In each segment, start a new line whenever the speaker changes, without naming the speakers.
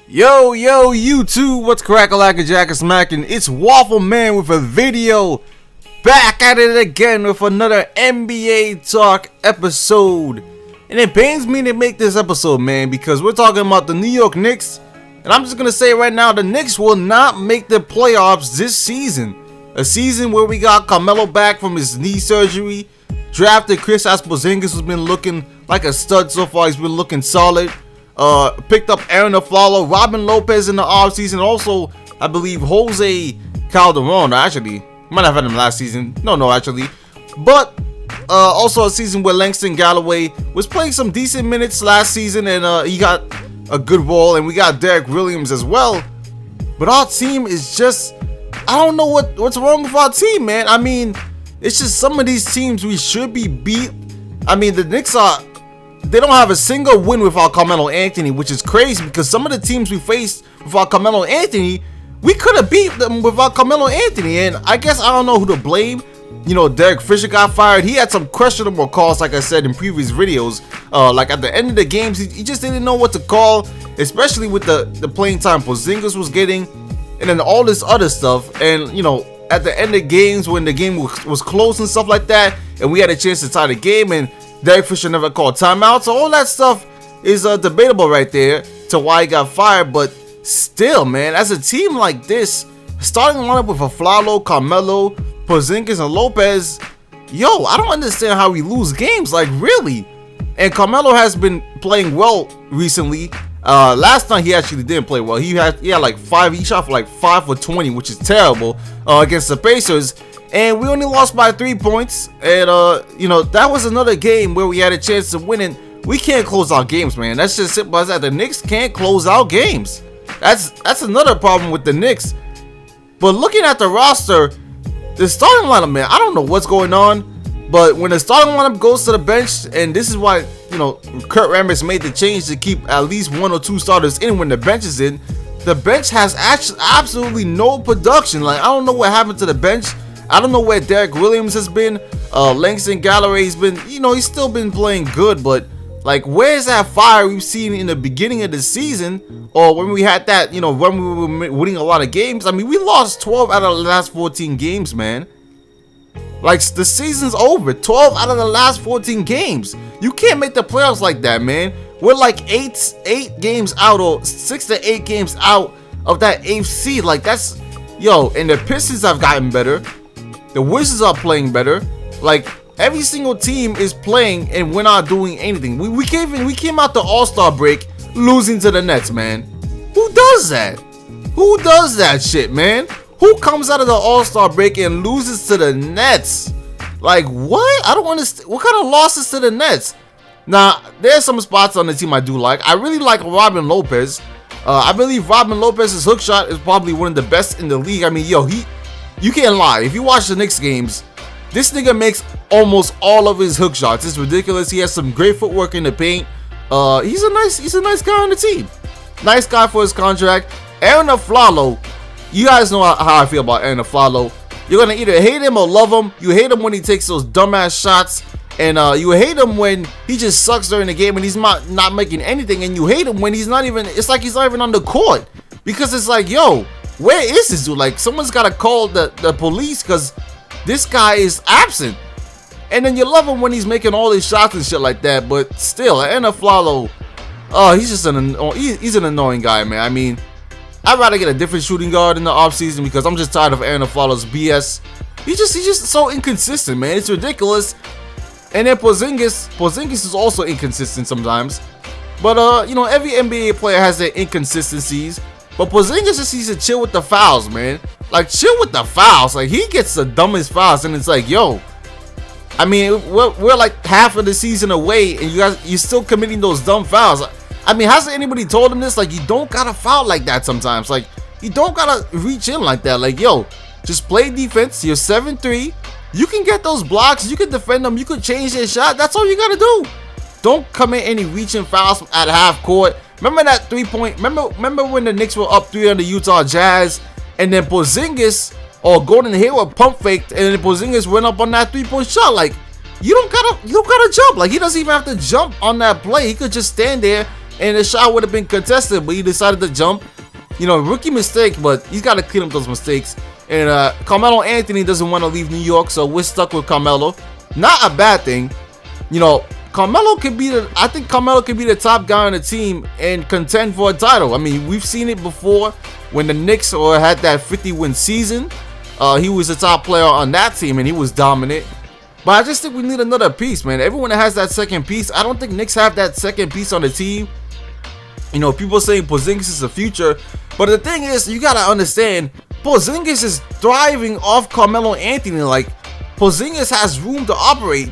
Yo, YouTube, what's crack-a-lack-a-jack smacking? It's Waffle Man with a video. Back at it again with another NBA Talk episode. And it pains me to make this episode, man, because we're talking about the New York Knicks. And I'm just going to say right now, the Knicks will not make the playoffs this season. A season where we got Carmelo back from his knee surgery. Drafted Kristaps Porzingis, who's been looking like a stud so far. He's been looking solid. Picked up Aaron Aflalo, Robin Lopez in the offseason. Also, I believe Jose Calderon. Actually, might have had him last season. No, actually. But also a season where Langston Galloway was playing some decent minutes last season, and he got a good role. And we got Derek Williams as well. But our team is just, I don't know what's wrong with our team, man. I mean, it's just some of these teams we should be beat. I mean, the Knicks they don't have a single win without Carmelo Anthony, which is crazy because some of the teams we faced without Carmelo Anthony, we could have beat them without Carmelo Anthony. And I guess I don't know who to blame. You know, Derek Fisher got fired. He had some questionable calls, like I said in previous videos. Like at the end of the games, he just didn't know what to call, especially with the playing time Porzingis was getting, and then all this other stuff. And you know, at the end of games when the game was close and stuff like that, and we had a chance to tie the game, and Derek Fisher never called timeout. So all that stuff is debatable right there to why he got fired. But still, man, as a team like this, starting lineup with Aflalo, Carmelo, Porzingis, and Lopez, yo, I don't understand how we lose games. Like, really? And Carmelo has been playing well recently. Last night he actually didn't play well. He had like he shot for like 5 for 20, which is terrible against the Pacers. And we only lost by 3 points. And you know, that was another game where we had a chance to win, and we can't close out games, man. That's just simple as that. The Knicks can't close out games. That's another problem with the Knicks. But looking at the roster, the starting lineup, man, I don't know what's going on. But when the starting lineup goes to the bench, and this is why, you know, Kurt Rambis made the change to keep at least 1 or 2 starters in when the bench is in. The bench has actually absolutely no production. Like, I don't know what happened to the bench. I don't know where Derek Williams has been. Langston Galloway's been, you know, he's still been playing good, but like, where's that fire we've seen in the beginning of the season, or when we had that, you know, when we were winning a lot of games? I mean, we lost 12 out of the last 14 games, man. Like, the season's over. 12 out of the last 14 games. You can't make the playoffs like that, man. We're like 8 games out, or 6 to 8 games out of that 8th seed. Like, that's, yo, and the Pistons have gotten better. The Wizards are playing better. Like, every single team is playing, and we're not doing anything. We came out the All-Star break losing to the Nets, man. Who does that? Who does that shit, man? Who comes out of the All-Star break and loses to the Nets? Like, what? I don't understand. What kind of losses to the Nets? Now, there's some spots on the team I do like. I really like Robin Lopez. I believe Robin Lopez's hook shot is probably one of the best in the league. I mean, yo, you can't lie. If you watch the Knicks games, this nigga makes almost all of his hook shots. It's ridiculous. He has some great footwork in the paint. He's a nice guy on the team. Nice guy for his contract. Aaron Aflalo, you guys know how I feel about Aaron Aflalo. You're gonna either hate him or love him. You hate him when he takes those dumbass shots, and you hate him when he just sucks during the game and he's not making anything. And you hate him when he's not even. It's like he's not even on the court, because it's like, yo, where is this dude? Like, someone's gotta call the police, because this guy is absent. And then you love him when he's making all his shots and shit like that. But still, Aaron Aflalo, he's just he's an annoying guy, man. I mean, I'd rather get a different shooting guard in the offseason, because I'm just tired of Aaron Aflalo's BS. He's just so inconsistent, man. It's ridiculous. And then Porzingis is also inconsistent sometimes. But you know, every NBA player has their inconsistencies. But Porzingis just needs to chill with the fouls, man. Like, chill with the fouls. Like, he gets the dumbest fouls, and it's like, yo, I mean, we're like half of the season away, and you're still committing those dumb fouls. I mean, hasn't anybody told him this? Like, you don't gotta foul like that sometimes. Like, you don't gotta reach in like that. Like, yo, just play defense. You're 7-3. You can get those blocks. You can defend them. You can change their shot. That's all you gotta do. Don't commit any reaching fouls at half court. Remember that 3-point? Remember when the Knicks were up 3 on the Utah Jazz, and then Porzingis or Gordon Hayward pump faked, and then Porzingis went up on that 3-point shot? Like, you don't gotta jump. Like, he doesn't even have to jump on that play. He could just stand there and the shot would have been contested, but he decided to jump. You know, rookie mistake, but he's got to clean up those mistakes. And Carmelo Anthony doesn't want to leave New York, so we're stuck with Carmelo. Not a bad thing. You know, I think Carmelo could be the top guy on the team and contend for a title. I mean, we've seen it before when the Knicks had that 50-win season. He was the top player on that team and he was dominant. But I just think we need another piece, man. Everyone that has that second piece, I don't think Knicks have that second piece on the team. You know, people saying Porzingis is the future. But the thing is, you gotta understand, Porzingis is thriving off Carmelo Anthony. Like, Porzingis has room to operate.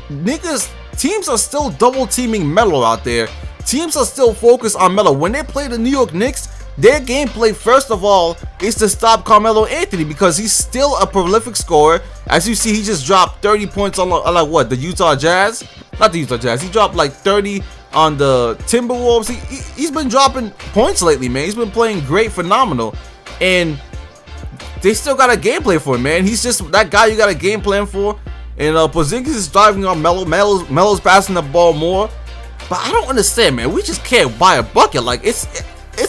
Teams are still double teaming Melo out there. Teams are still focused on Melo. When they play the New York Knicks, their gameplay, first of all, is to stop Carmelo Anthony because he's still a prolific scorer. As you see, he just dropped 30 points on like what, the Utah Jazz? Not the Utah Jazz. He dropped like 30 on the Timberwolves. He's been dropping points lately, man. He's been playing great, phenomenal. And they still got a gameplay for him, man. He's just that guy you got a game plan for. And Porzingis is driving on Melo. Melo's passing the ball more. But I don't understand, man. We just can't buy a bucket. Like, it's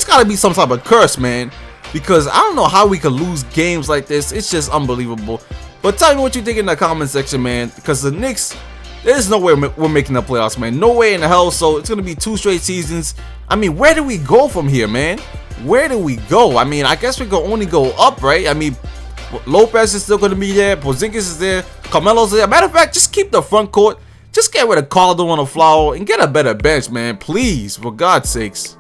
got to be some type of curse, man. Because I don't know how we could lose games like this. It's just unbelievable. But tell me what you think in the comment section, man. Because the Knicks, there's no way we're making the playoffs, man. No way in the hell. So it's going to be 2 straight seasons. I mean, where do we go from here, man? Where do we go? I mean, I guess we can only go up, right? I mean, Lopez is still going to be there. Porzingis is there. Carmelo's there. Matter of fact, just keep the front court. Just get rid of Caldo on the floor and get a better bench, man. Please, for God's sakes.